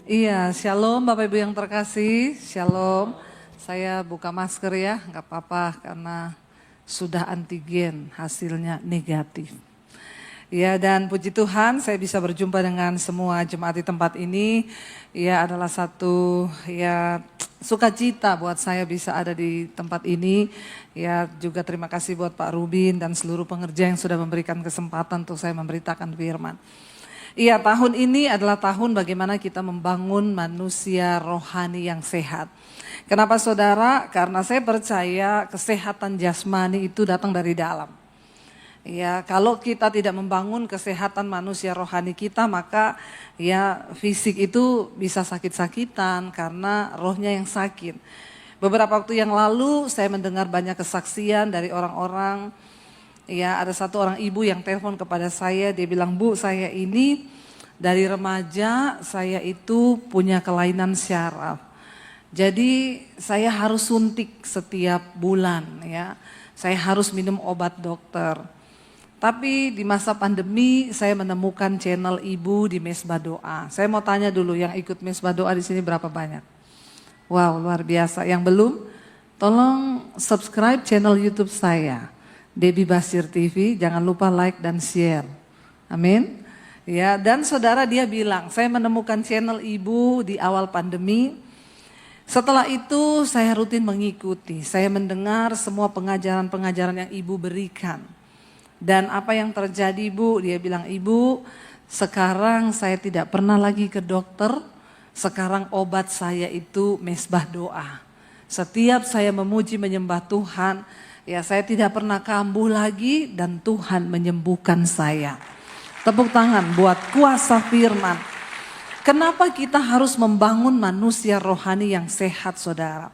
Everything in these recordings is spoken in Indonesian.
Iya, shalom Bapak Ibu yang terkasih, shalom. Saya buka masker ya, nggak apa-apa karena sudah antigen, hasilnya negatif. Ya, dan puji Tuhan saya bisa berjumpa dengan semua jemaat di tempat ini. Ya, adalah satu sukacita buat saya bisa ada di tempat ini. Ya, juga terima kasih buat Pak Rubin dan seluruh pengerja yang sudah memberikan kesempatan untuk saya memberitakan firman. Iya, tahun ini adalah tahun bagaimana kita membangun manusia rohani yang sehat. Kenapa saudara? Karena saya percaya kesehatan jasmani itu datang dari dalam. Ya, kalau kita tidak membangun kesehatan manusia rohani kita, maka ya fisik itu bisa sakit-sakitan karena rohnya yang sakit. Beberapa waktu yang lalu saya mendengar banyak kesaksian dari orang-orang. Ya, ada satu orang ibu yang telepon kepada saya, dia bilang, "Bu, saya ini dari remaja saya itu punya kelainan syaraf. Jadi saya harus suntik setiap bulan ya. Saya harus minum obat dokter. Tapi di masa pandemi saya menemukan channel ibu di Mesbah Doa. Saya mau tanya dulu yang ikut Mesbah Doa di sini berapa banyak? Wow, luar biasa. Yang belum, tolong subscribe channel YouTube saya. Debbie Basir TV, jangan lupa like dan share. Amin. Ya, dan saudara dia bilang, saya menemukan channel ibu di awal pandemi. Setelah itu saya rutin mengikuti, saya mendengar semua pengajaran-pengajaran yang ibu berikan. Dan apa yang terjadi Bu, dia bilang, "Ibu, sekarang saya tidak pernah lagi ke dokter, sekarang obat saya itu Mesbah Doa. Setiap saya memuji menyembah Tuhan, ya saya tidak pernah kambuh lagi dan Tuhan menyembuhkan saya." Tepuk tangan buat kuasa firman. Kenapa kita harus membangun manusia rohani yang sehat saudara?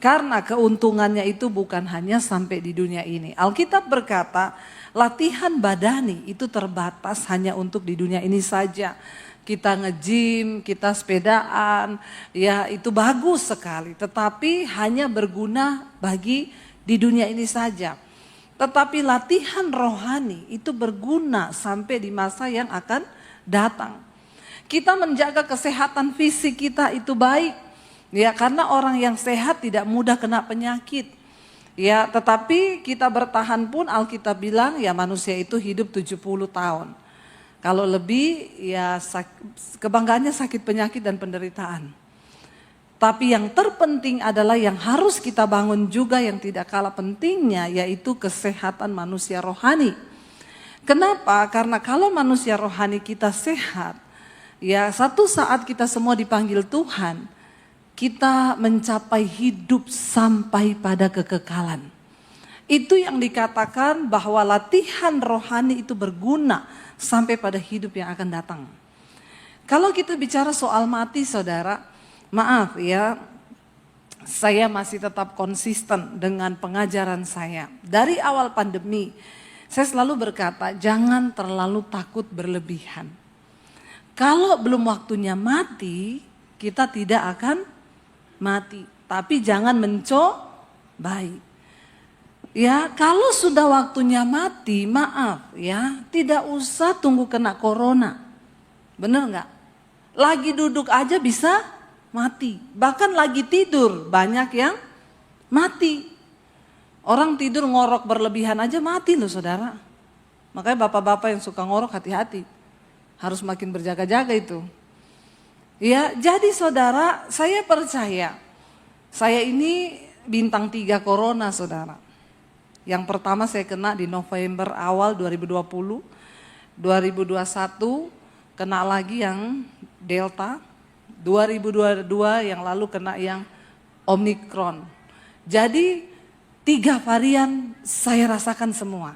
Karena keuntungannya itu bukan hanya sampai di dunia ini. Alkitab berkata latihan badani itu terbatas hanya untuk di dunia ini saja. Kita nge-gym, kita sepedaan, ya itu bagus sekali. Tetapi hanya berguna bagi di dunia ini saja. Tetapi latihan rohani itu berguna sampai di masa yang akan datang. Kita menjaga kesehatan fisik kita itu baik. Ya, karena orang yang sehat tidak mudah kena penyakit. Ya, tetapi kita bertahan pun Alkitab bilang ya manusia itu hidup 70 tahun. Kalau lebih ya kebanggaannya sakit penyakit dan penderitaan. Tapi yang terpenting adalah yang harus kita bangun juga yang tidak kalah pentingnya yaitu kesehatan manusia rohani. Kenapa? Karena kalau manusia rohani kita sehat, ya satu saat kita semua dipanggil Tuhan, kita mencapai hidup sampai pada kekekalan. Itu yang dikatakan bahwa latihan rohani itu berguna sampai pada hidup yang akan datang. Kalau kita bicara soal mati saudara, maaf ya, saya masih tetap konsisten dengan pengajaran saya. Dari awal pandemi, saya selalu berkata jangan terlalu takut berlebihan. Kalau belum waktunya mati, kita tidak akan mati. Tapi jangan mencobai. Ya, kalau sudah waktunya mati, maaf ya, tidak usah tunggu kena corona. Bener nggak? Lagi duduk aja bisa mati, bahkan lagi tidur banyak yang mati. Orang tidur ngorok berlebihan aja mati loh saudara. Makanya bapak-bapak yang suka ngorok hati-hati, harus makin berjaga-jaga itu. Ya, jadi saudara, saya percaya saya ini bintang 3 corona saudara. Yang pertama saya kena di November awal 2020, 2021 kena lagi yang Delta, 2022 yang lalu kena yang Omicron. Jadi 3 varian saya rasakan semua.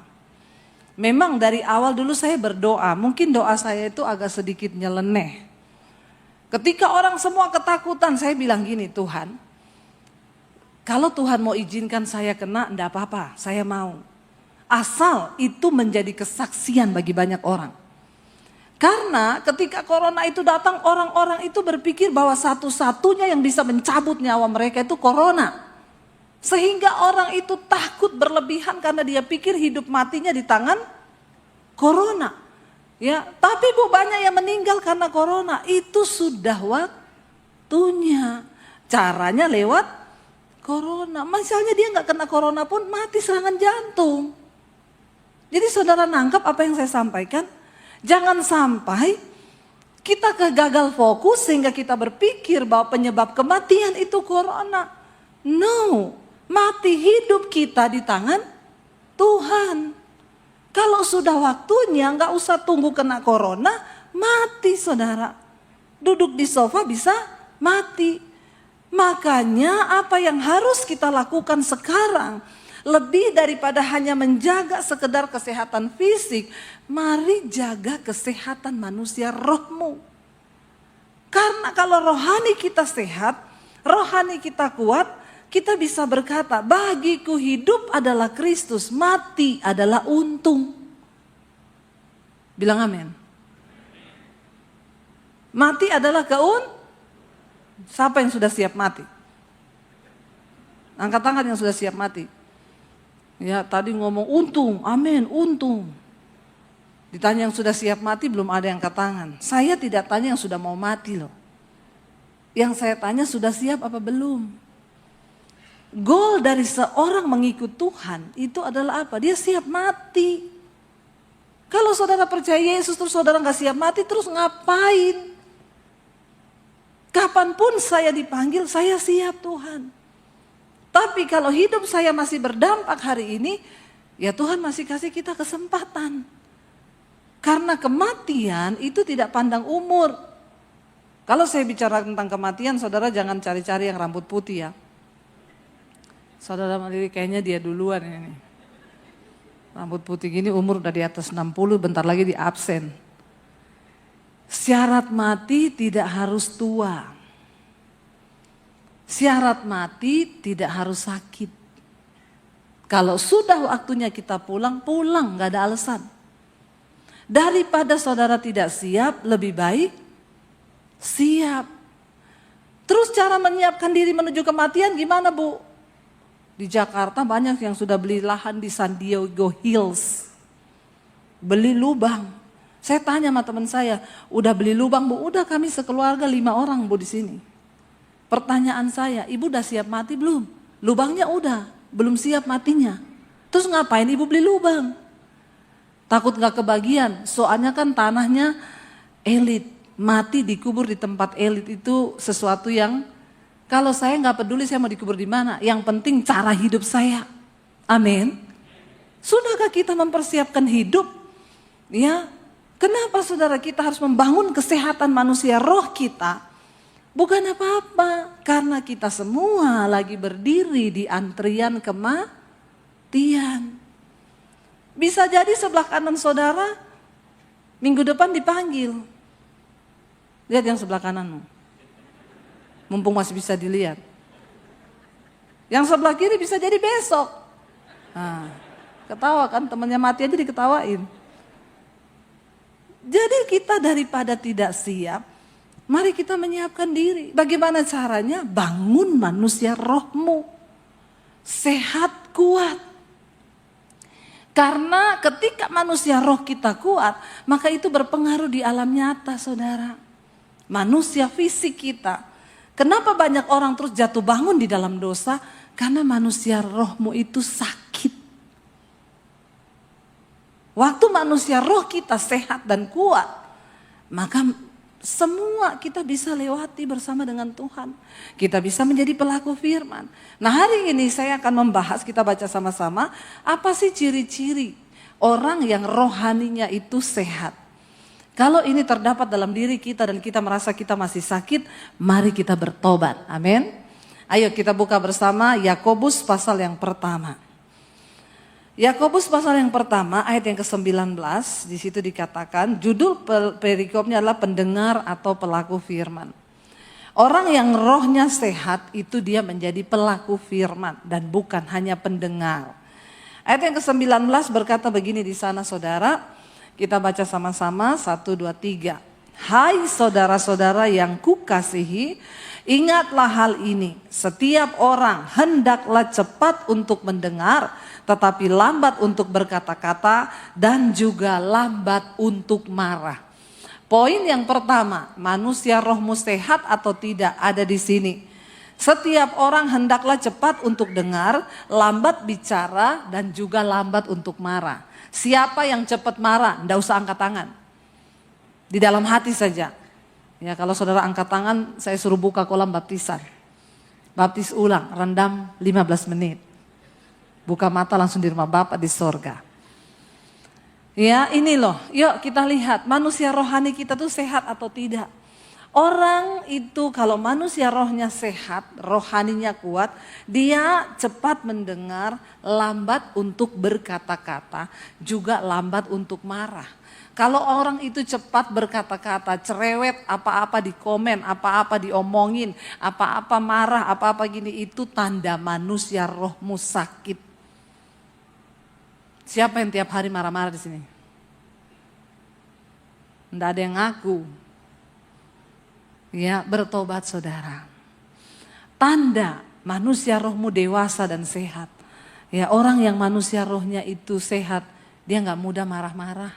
Memang dari awal dulu saya berdoa, mungkin doa saya itu agak sedikit nyeleneh. Ketika orang semua ketakutan, saya bilang gini, Tuhan, kalau Tuhan mau izinkan saya kena, enggak apa-apa, saya mau. Asal itu menjadi kesaksian bagi banyak orang. Karena ketika corona itu datang, orang-orang itu berpikir bahwa satu-satunya yang bisa mencabut nyawa mereka itu corona. Sehingga orang itu takut berlebihan karena dia pikir hidup matinya di tangan corona. Ya, tapi Bu banyak yang meninggal karena corona. Itu sudah waktunya. Caranya lewat corona. Misalnya dia nggak kena corona pun mati serangan jantung. Jadi saudara nangkap apa yang saya sampaikan? Jangan sampai kita gagal fokus sehingga kita berpikir bahwa penyebab kematian itu corona. No, mati hidup kita di tangan Tuhan. Kalau sudah waktunya nggak usah tunggu kena corona, mati saudara. Duduk di sofa bisa mati. Makanya apa yang harus kita lakukan sekarang, lebih daripada hanya menjaga sekedar kesehatan fisik, mari jaga kesehatan manusia rohmu. Karena kalau rohani kita sehat, rohani kita kuat, kita bisa berkata, bagiku hidup adalah Kristus, mati adalah untung. Bilang amin. Mati adalah Siapa yang sudah siap mati? Angkat tangan yang sudah siap mati. Ya, tadi ngomong untung, amin, untung. Ditanya yang sudah siap mati, belum ada yang angkat tangan. Saya tidak tanya yang sudah mau mati loh. Yang saya tanya sudah siap apa belum? Goal dari seorang mengikut Tuhan itu adalah apa? Dia siap mati. Kalau saudara percaya Yesus terus saudara gak siap mati, terus ngapain? Kapanpun saya dipanggil, saya siap Tuhan. Tapi kalau hidup saya masih berdampak hari ini, ya Tuhan masih kasih kita kesempatan. Karena kematian itu tidak pandang umur. Kalau saya bicara tentang kematian, saudara jangan cari-cari yang rambut putih ya. Saudara Mandiri kayaknya dia duluan ini. Rambut putih gini umur udah di atas 60, bentar lagi di absen. Syarat mati tidak harus tua. Syarat mati tidak harus sakit. Kalau sudah waktunya kita pulang, pulang gak ada alasan. Daripada saudara tidak siap, lebih baik siap. Terus cara menyiapkan diri menuju kematian gimana Bu? Di Jakarta banyak yang sudah beli lahan di San Diego Hills. Beli lubang. Saya tanya sama teman saya, udah beli lubang Bu? Udah, kami sekeluarga 5 orang Bu di sini. Pertanyaan saya, Ibu udah siap mati belum? Lubangnya udah, belum siap matinya. Terus ngapain Ibu beli lubang? Takut gak kebagian, soalnya kan tanahnya elit. Mati dikubur di tempat elit itu sesuatu yang kalau saya nggak peduli saya mau dikubur di mana, yang penting cara hidup saya. Amin. Sudahkah kita mempersiapkan hidup? Ya, kenapa saudara kita harus membangun kesehatan manusia roh kita? Bukan apa-apa, karena kita semua lagi berdiri di antrian kematian. Bisa jadi sebelah kanan saudara minggu depan dipanggil. Lihat yang sebelah kananmu. Mumpung masih bisa dilihat. Yang sebelah kiri bisa jadi besok. Nah, ketawa kan, temannya mati aja diketawain. Jadi kita daripada tidak siap, mari kita menyiapkan diri. Bagaimana caranya? Bangun manusia rohmu. Sehat, kuat. Karena ketika manusia roh kita kuat, maka itu berpengaruh di alam nyata saudara. Manusia fisik kita. Kenapa banyak orang terus jatuh bangun di dalam dosa? Karena manusia rohmu itu sakit. Waktu manusia roh kita sehat dan kuat, maka semua kita bisa lewati bersama dengan Tuhan. Kita bisa menjadi pelaku firman. Nah, hari ini saya akan membahas, kita baca sama-sama, apa sih ciri-ciri orang yang rohaninya itu sehat. Kalau ini terdapat dalam diri kita dan kita merasa kita masih sakit, mari kita bertobat. Amin. Ayo kita buka bersama Yakobus pasal yang pertama. Yakobus pasal yang pertama ayat yang ke-19, di situ dikatakan judul perikopnya adalah pendengar atau pelaku firman. Orang yang rohnya sehat itu dia menjadi pelaku firman dan bukan hanya pendengar. Ayat yang ke-19 berkata begini di sana saudara, kita baca sama-sama 1, 2, 3. Hai saudara-saudara yang kukasihi, ingatlah hal ini. Setiap orang hendaklah cepat untuk mendengar, tetapi lambat untuk berkata-kata dan juga lambat untuk marah. Poin yang pertama, manusia rohmu sehat atau tidak, ada di sini. Setiap orang hendaklah cepat untuk dengar, lambat bicara dan juga lambat untuk marah. Siapa yang cepat marah? Nggak usah angkat tangan. Di dalam hati saja. Ya, kalau saudara angkat tangan, saya suruh buka kolam baptisan. Baptis ulang, rendam 15 menit. Buka mata langsung di rumah Bapa di sorga. Ya, ini loh, yuk kita lihat manusia rohani kita tuh sehat atau tidak. Orang itu kalau manusia rohnya sehat, rohaninya kuat, dia cepat mendengar, lambat untuk berkata-kata, juga lambat untuk marah. Kalau orang itu cepat berkata-kata, cerewet, apa-apa dikomen, apa-apa diomongin, apa-apa marah, apa-apa gini, itu tanda manusia rohmu sakit. Siapa yang tiap hari marah-marah di sini? Nggak ada yang ngaku. Ya, bertobat saudara. Tanda manusia rohmu dewasa dan sehat. Ya, orang yang manusia rohnya itu sehat, dia nggak mudah marah-marah.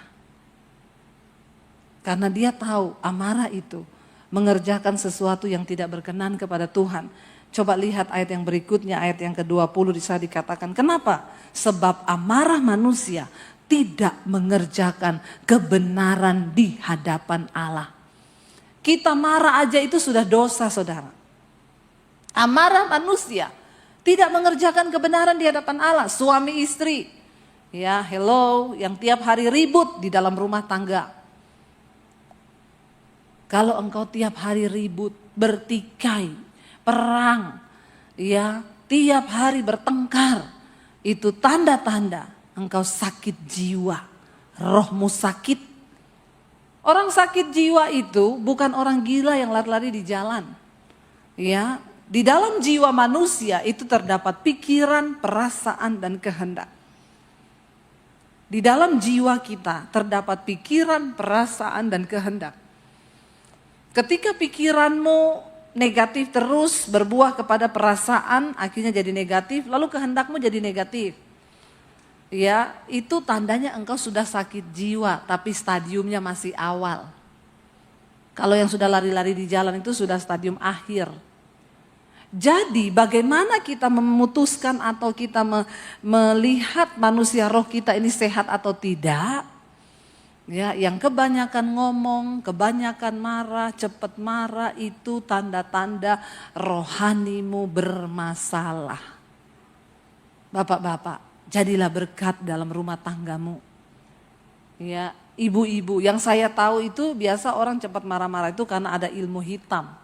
Karena dia tahu amarah itu mengerjakan sesuatu yang tidak berkenan kepada Tuhan. Coba lihat ayat yang berikutnya, ayat yang ke-20 bisa dikatakan. Kenapa? Sebab amarah manusia tidak mengerjakan kebenaran di hadapan Allah. Kita marah aja itu sudah dosa saudara. Amarah manusia tidak mengerjakan kebenaran di hadapan Allah. Suami istri, ya hello, yang tiap hari ribut di dalam rumah tangga. Kalau engkau tiap hari ribut, bertikai, perang, ya tiap hari bertengkar, itu tanda-tanda engkau sakit jiwa, rohmu sakit. Orang sakit jiwa itu bukan orang gila yang lari-lari di jalan. Ya, di dalam jiwa manusia itu terdapat pikiran, perasaan dan kehendak. Di dalam jiwa kita terdapat pikiran, perasaan dan kehendak. Ketika pikiranmu negatif terus berbuah kepada perasaan, akhirnya jadi negatif, lalu kehendakmu jadi negatif. Ya, itu tandanya engkau sudah sakit jiwa, tapi stadiumnya masih awal. Kalau yang sudah lari-lari di jalan itu sudah stadium akhir. Jadi bagaimana kita memutuskan atau kita melihat manusia roh kita ini sehat atau tidak? Ya, yang kebanyakan ngomong, kebanyakan marah, cepat marah itu tanda-tanda rohanimu bermasalah. Bapak-bapak, jadilah berkat dalam rumah tanggamu. Ya, ibu-ibu yang saya tahu itu biasa orang cepat marah-marah itu karena ada ilmu hitam.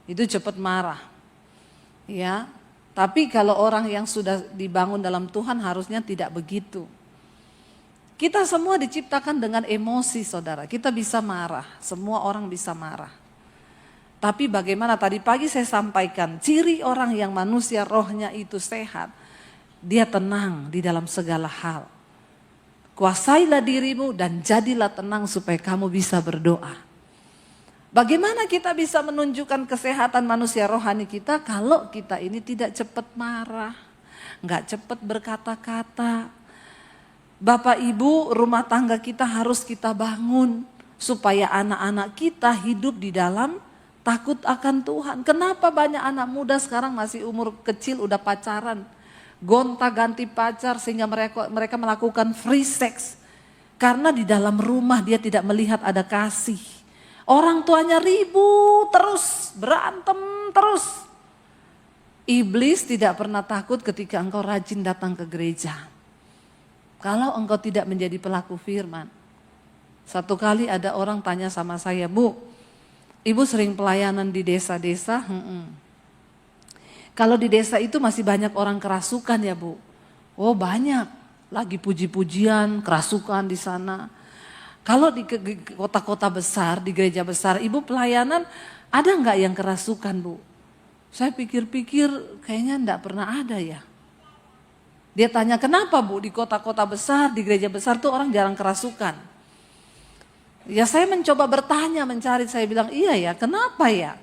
Itu cepat marah. Ya, tapi kalau orang yang sudah dibangun dalam Tuhan harusnya tidak begitu. Kita semua diciptakan dengan emosi saudara, kita bisa marah, semua orang bisa marah. Tapi bagaimana tadi pagi saya sampaikan, ciri orang yang manusia rohnya itu sehat, dia tenang di dalam segala hal. Kuasailah dirimu dan jadilah tenang supaya kamu bisa berdoa. Bagaimana kita bisa menunjukkan kesehatan manusia rohani kita kalau kita ini tidak cepat marah, nggak cepat berkata-kata. Bapak Ibu, rumah tangga kita harus kita bangun supaya anak-anak kita hidup di dalam takut akan Tuhan. Kenapa banyak anak muda sekarang masih umur kecil udah pacaran, gonta-ganti pacar sehingga mereka melakukan free sex. Karena di dalam rumah dia tidak melihat ada kasih. Orang tuanya ribut terus, berantem terus. Iblis tidak pernah takut ketika engkau rajin datang ke gereja. Kalau engkau tidak menjadi pelaku firman. Satu kali ada orang tanya sama saya, Bu, Ibu sering pelayanan di desa-desa? Kalau di desa itu masih banyak orang kerasukan ya Bu? Oh banyak, lagi puji-pujian, kerasukan di sana. Kalau di kota-kota besar, di gereja besar, Ibu pelayanan ada nggak yang kerasukan Bu? Saya pikir-pikir kayaknya enggak pernah ada ya. Dia tanya kenapa Bu di kota-kota besar, di gereja besar tuh orang jarang kerasukan. Ya saya mencoba bertanya, mencari, saya bilang iya ya, kenapa ya?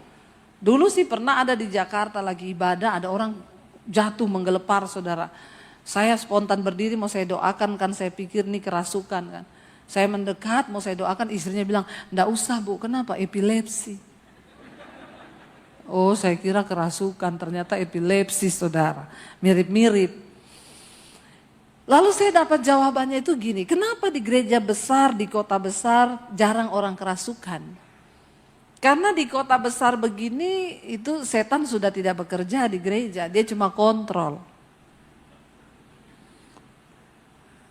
Dulu sih pernah ada di Jakarta lagi ibadah, ada orang jatuh menggelepar saudara. Saya spontan berdiri mau saya doakan kan, saya pikir ini kerasukan kan. Saya mendekat mau saya doakan, istrinya bilang, enggak usah Bu, kenapa? Epilepsi. Oh saya kira kerasukan, ternyata epilepsi saudara, mirip-mirip. Lalu saya dapat jawabannya itu gini, kenapa di gereja besar, di kota besar jarang orang kerasukan? Karena di kota besar begini itu setan sudah tidak bekerja di gereja, dia cuma kontrol.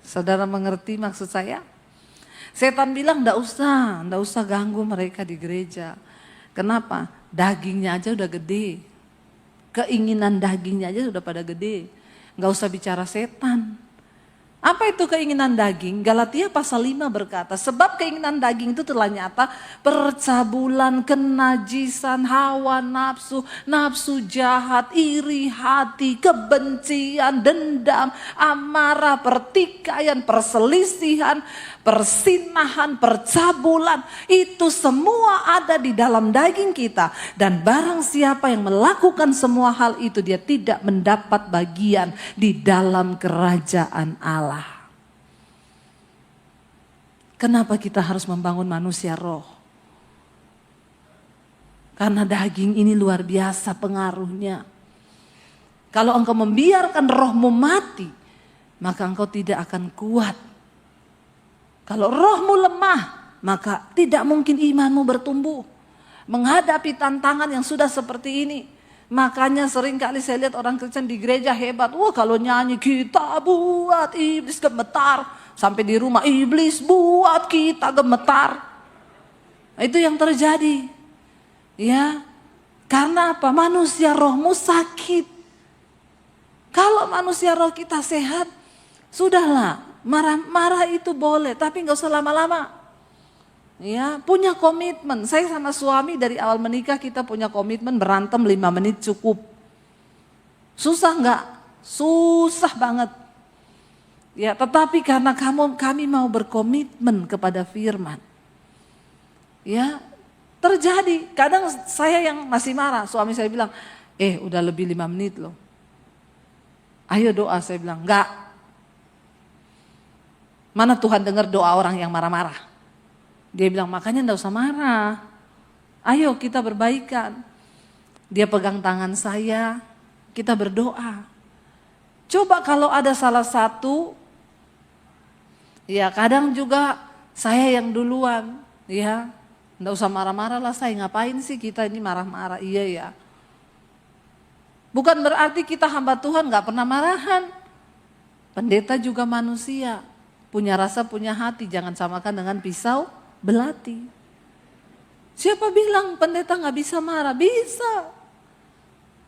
Saudara mengerti maksud saya? Setan bilang enggak usah ganggu mereka di gereja. Kenapa? Dagingnya aja udah gede, keinginan dagingnya aja udah pada gede, enggak usah bicara setan. Apa itu keinginan daging? Galatia pasal 5 berkata, sebab keinginan daging itu telah nyata, percabulan, kenajisan, hawa nafsu, nafsu jahat, iri hati, kebencian, dendam, amarah, pertikaian, perselisihan, persinahan, percabulan, itu semua ada di dalam daging kita. Dan barang siapa yang melakukan semua hal itu, dia tidak mendapat bagian di dalam kerajaan Allah. Kenapa kita harus membangun manusia roh? Karena daging ini luar biasa pengaruhnya. Kalau engkau membiarkan rohmu mati, maka engkau tidak akan kuat. Kalau rohmu lemah, maka tidak mungkin imanmu bertumbuh. Menghadapi tantangan yang sudah seperti ini. Makanya sering kali saya lihat orang Kristen di gereja hebat. Wah kalau nyanyi kita buat iblis gemetar. Sampai di rumah iblis buat kita gemetar. Itu yang terjadi. Ya, karena apa? Manusia rohmu sakit. Kalau manusia roh kita sehat, sudahlah. Marah-marah itu boleh, tapi nggak usah lama-lama. Ya, punya komitmen. Saya sama suami dari awal menikah kita punya komitmen berantem 5 menit cukup. Susah nggak? Susah banget. Ya, tetapi karena kami mau berkomitmen kepada firman. Ya, terjadi. Kadang saya yang masih marah, suami saya bilang, udah lebih 5 menit loh. Ayo doa, saya bilang, enggak. Mana Tuhan dengar doa orang yang marah-marah? Dia bilang, makanya enggak usah marah. Ayo kita berbaikan. Dia pegang tangan saya, kita berdoa. Coba kalau ada salah satu, ya kadang juga saya yang duluan, ya enggak usah marah-marah lah, saya ngapain sih kita ini marah-marah, iya ya. Bukan berarti kita hamba Tuhan enggak pernah marahan. Pendeta juga manusia, punya rasa, punya hati, jangan samakan dengan pisau belati. Siapa bilang pendeta nggak bisa marah? Bisa.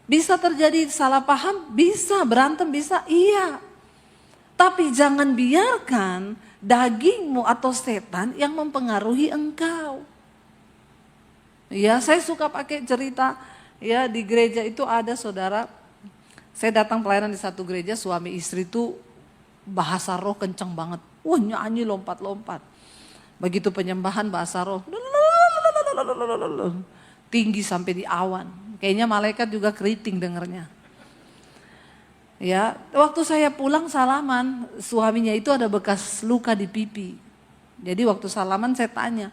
Bisa terjadi salah paham? Bisa. Berantem? Bisa? Iya. Tapi jangan biarkan dagingmu atau setan yang mempengaruhi engkau. Ya, saya suka pakai cerita, ya di gereja itu ada saudara, saya datang pelayanan di satu gereja, suami istri itu bahasa roh kenceng banget. Wah nyanyi lompat-lompat. Begitu penyembahan bahasa roh, tinggi sampai di awan. Kayaknya malaikat juga keriting dengernya. Ya, waktu saya pulang salaman, suaminya itu ada bekas luka di pipi. Jadi waktu salaman saya tanya,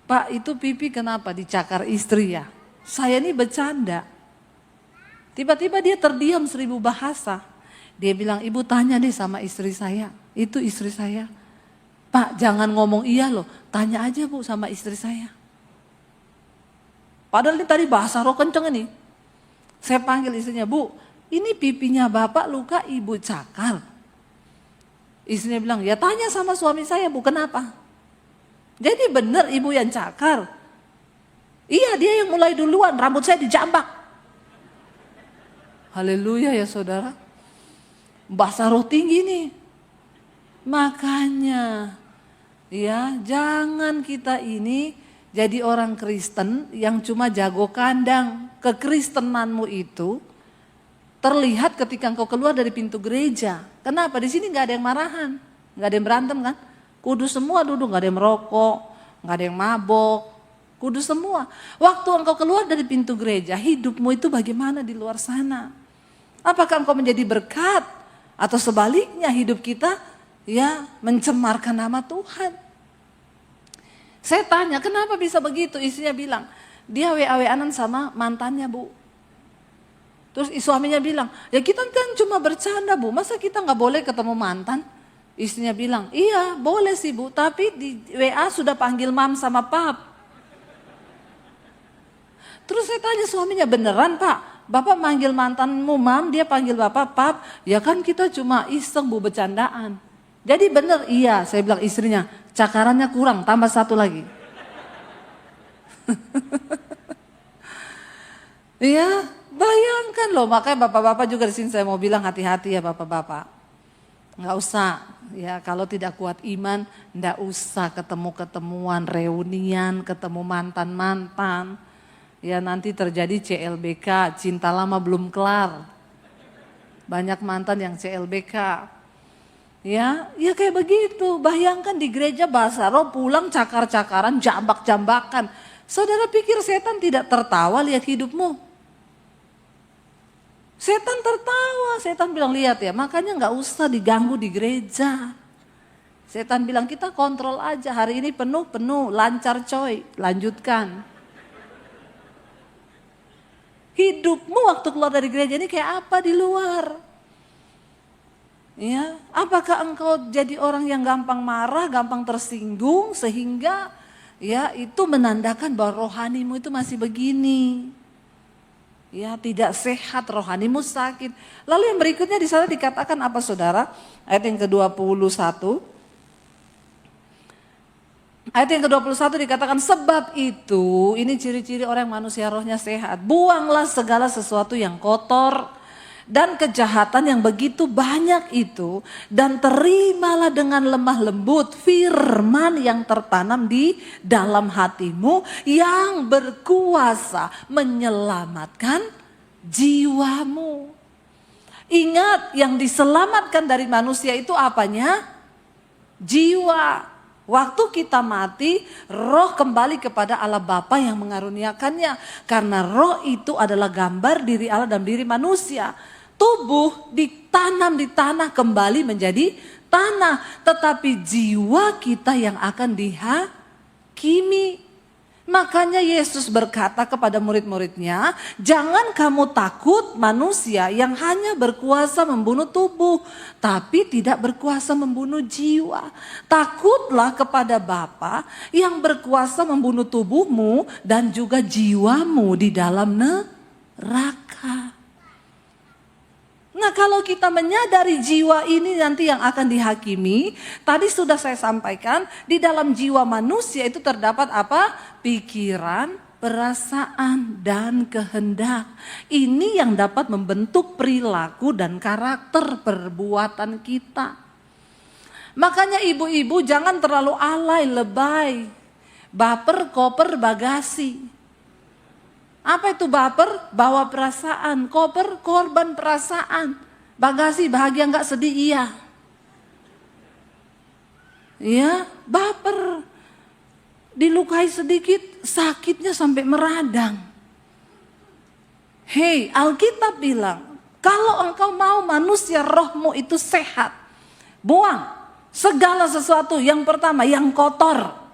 Pak itu pipi kenapa dicakar istri ya? Saya ini bercanda. Tiba-tiba dia terdiam 1000 bahasa. Dia bilang, ibu tanya deh sama istri saya, itu istri saya. Pak jangan ngomong iya loh, tanya aja Bu sama istri saya. Padahal ini tadi bahasa roh kenceng ini. Saya panggil istrinya, Bu ini pipinya bapak luka ibu cakar. Istrinya bilang, ya tanya sama suami saya Bu kenapa. Jadi benar ibu yang cakar. Iya dia yang mulai duluan, rambut saya dijambak. Haleluya ya saudara. Bahasa roh tinggi nih. Makanya ya, jangan kita ini jadi orang Kristen yang cuma jago kandang. Kekristenanmu itu terlihat ketika engkau keluar dari pintu gereja. Kenapa? Di sini nggak ada yang marahan, nggak ada yang berantem kan? Kudus semua duduk, nggak ada yang merokok, nggak ada yang mabok, kudus semua. Waktu engkau keluar dari pintu gereja, hidupmu itu bagaimana di luar sana? Apakah engkau menjadi berkat? Atau sebaliknya hidup kita ya mencemarkan nama Tuhan? Saya tanya, kenapa bisa begitu? Istrinya bilang, dia WA-WA-an sama mantannya, Bu. Terus suaminya bilang, ya kita kan cuma bercanda, Bu. Masa kita nggak boleh ketemu mantan? Istrinya bilang, iya boleh sih, Bu. Tapi di WA sudah panggil mam sama pap. Terus saya tanya suaminya, beneran Pak? Bapak manggil mantanmu mam, dia panggil Bapak pap. Ya kan kita cuma iseng, Bu, bercandaan. Jadi bener, iya. Saya bilang istrinya, cakarannya kurang, tambah satu lagi. Iya, bayangkan loh. Makanya bapak-bapak juga di sini saya mau bilang hati-hati ya bapak-bapak. Nggak usah, ya kalau tidak kuat iman, nggak usah ketemu-ketemuan, reunian, ketemu mantan-mantan. Ya nanti terjadi CLBK, cinta lama belum kelar. Banyak mantan yang CLBK. Ya kayak begitu. Bayangkan di gereja bahasa roh pulang cakar-cakaran, jambak-jambakan. Saudara pikir setan tidak tertawa lihat hidupmu? Setan tertawa, setan bilang lihat ya, makanya nggak usah diganggu di gereja. Setan bilang kita kontrol aja, hari ini penuh, lancar coy, lanjutkan. Hidupmu waktu keluar dari gereja ini kayak apa di luar? Ya, apakah engkau jadi orang yang gampang marah, gampang tersinggung sehingga ya itu menandakan bahwa rohanimu itu masih begini. Ya, tidak sehat, rohanimu sakit. Lalu yang berikutnya di sana dikatakan apa Saudara? Ayat yang ke-21. Ayat yang ke-21 dikatakan sebab itu, ini ciri-ciri orang manusia rohnya sehat. Buanglah segala sesuatu yang kotor dan kejahatan yang begitu banyak itu. Dan terimalah dengan lemah lembut firman yang tertanam di dalam hatimu. Yang berkuasa menyelamatkan jiwamu. Ingat yang diselamatkan dari manusia itu apanya? Jiwa. Waktu kita mati, roh kembali kepada Allah Bapa yang mengaruniakannya. Karena roh itu adalah gambar diri Allah dan diri manusia. Tubuh ditanam di tanah kembali menjadi tanah. Tetapi jiwa kita yang akan dihakimi. Makanya Yesus berkata kepada murid-muridnya, jangan kamu takut manusia yang hanya berkuasa membunuh tubuh, tapi tidak berkuasa membunuh jiwa. Takutlah kepada Bapa yang berkuasa membunuh tubuhmu dan juga jiwamu di dalam neraka. Nah kalau kita menyadari jiwa ini nanti yang akan dihakimi, tadi sudah saya sampaikan di dalam jiwa manusia itu terdapat apa? Pikiran, perasaan, dan kehendak. Ini yang dapat membentuk perilaku dan karakter perbuatan kita. Makanya ibu-ibu jangan terlalu alay, lebay, baper, koper, bagasi. Apa itu baper? Bawa perasaan. Koper, korban perasaan. Bagasi, bahagia enggak, sedih, iya. Ya, baper. Dilukai sedikit, sakitnya sampai meradang. Hei, Alkitab bilang, kalau engkau mau manusia rohmu itu sehat, buang segala sesuatu. Yang pertama, yang kotor.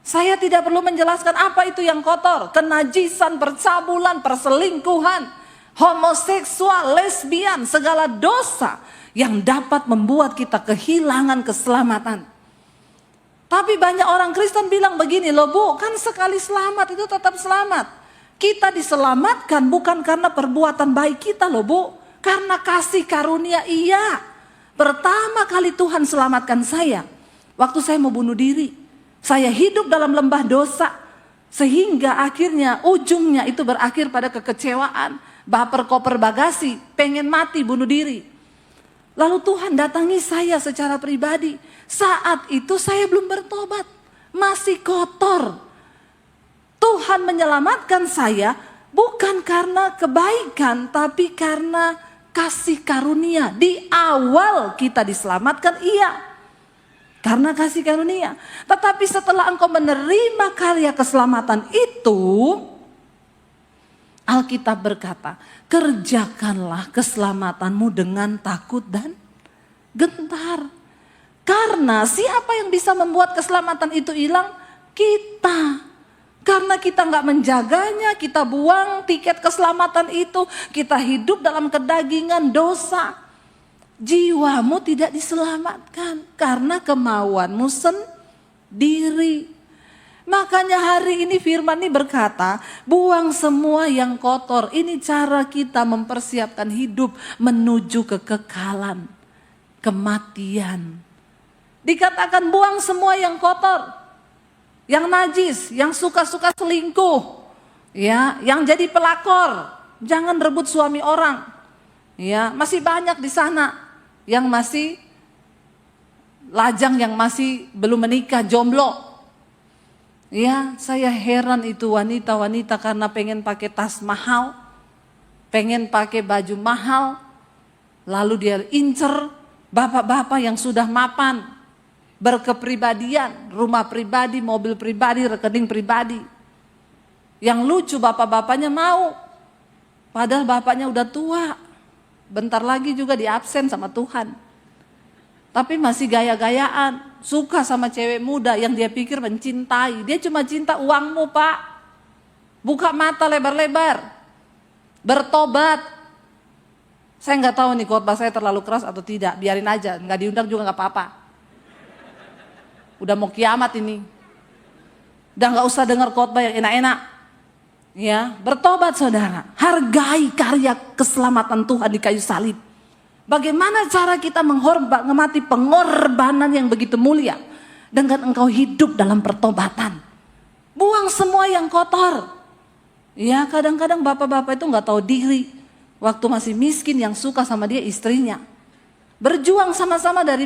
Saya tidak perlu menjelaskan apa itu yang kotor. Kenajisan, percabulan, perselingkuhan, homoseksual, lesbian, segala dosa yang dapat membuat kita kehilangan keselamatan. Tapi banyak orang Kristen bilang begini loh Bu, kan sekali selamat itu tetap selamat. Kita diselamatkan bukan karena perbuatan baik kita loh Bu. Karena kasih karunia iya. Pertama kali Tuhan selamatkan saya. Waktu saya mau bunuh diri. Saya hidup dalam lembah dosa. Sehingga akhirnya ujungnya itu berakhir pada kekecewaan. Baper, koper, bagasi. Pengen mati, bunuh diri. Lalu Tuhan datangi saya secara pribadi. Saat itu saya belum bertobat. Masih kotor. Tuhan menyelamatkan saya bukan karena kebaikan. Tapi karena kasih karunia. Di awal kita diselamatkan, iya. Karena kasih karunia. Tetapi setelah engkau menerima karya keselamatan itu, Alkitab berkata, kerjakanlah keselamatanmu dengan takut dan gentar. Karena siapa yang bisa membuat keselamatan itu hilang? Kita. Karena kita nggak menjaganya, kita buang tiket keselamatan itu, kita hidup dalam kedagingan dosa. Jiwamu tidak diselamatkan karena kemauanmu sendiri. Makanya hari ini firman ini berkata, buang semua yang kotor. Ini cara kita mempersiapkan hidup menuju kekekalan, kematian. Dikatakan buang semua yang kotor. Yang najis, yang suka-suka selingkuh, ya, yang jadi pelakor, jangan rebut suami orang, ya, masih banyak di sana yang masih lajang, yang masih belum menikah, jomblo, ya, saya heran itu wanita-wanita karena pengen pakai tas mahal, pengen pakai baju mahal, lalu dia incer bapak-bapak yang sudah mapan. Berkepribadian, rumah pribadi, mobil pribadi, rekening pribadi. Yang lucu bapak-bapaknya mau, padahal bapaknya udah tua, bentar lagi juga diabsen sama Tuhan. Tapi masih gaya-gayaan, suka sama cewek muda yang dia pikir mencintai. Dia cuma cinta uangmu, Pak. Buka mata lebar-lebar, bertobat. Saya nggak tahu nih khotbah saya terlalu keras atau tidak, biarin aja, nggak diundang juga nggak apa-apa. Udah mau kiamat ini. Udah gak usah dengar khotbah yang enak-enak. Ya, bertobat saudara. Hargai karya keselamatan Tuhan di kayu salib. Bagaimana cara kita menghormati pengorbanan yang begitu mulia. Dengan engkau hidup dalam pertobatan. Buang semua yang kotor. Ya, kadang-kadang bapak-bapak itu gak tahu diri. Waktu masih miskin yang suka sama dia istrinya. Berjuang sama-sama dari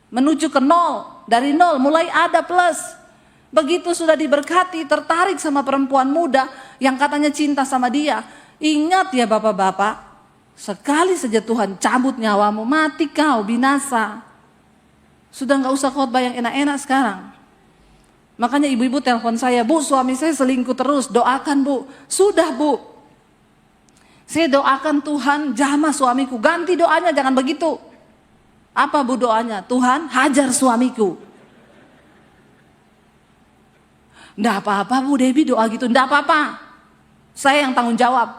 menuju ke nol. Dari nol mulai ada plus. Begitu sudah diberkati, tertarik sama perempuan muda yang katanya cinta sama dia. Ingat ya bapak-bapak, sekali saja Tuhan cabut nyawamu, mati kau, binasa. Sudah gak usah khotbah yang enak-enak sekarang. Makanya ibu-ibu telepon saya, Bu, suami saya selingkuh terus, doakan Bu. Sudah Bu, saya doakan Tuhan jamah suamiku, ganti doanya, jangan begitu. Apa Bu doanya? Tuhan hajar suamiku. Enggak apa-apa Bu Debbie doa gitu, enggak apa-apa. Saya yang tanggung jawab.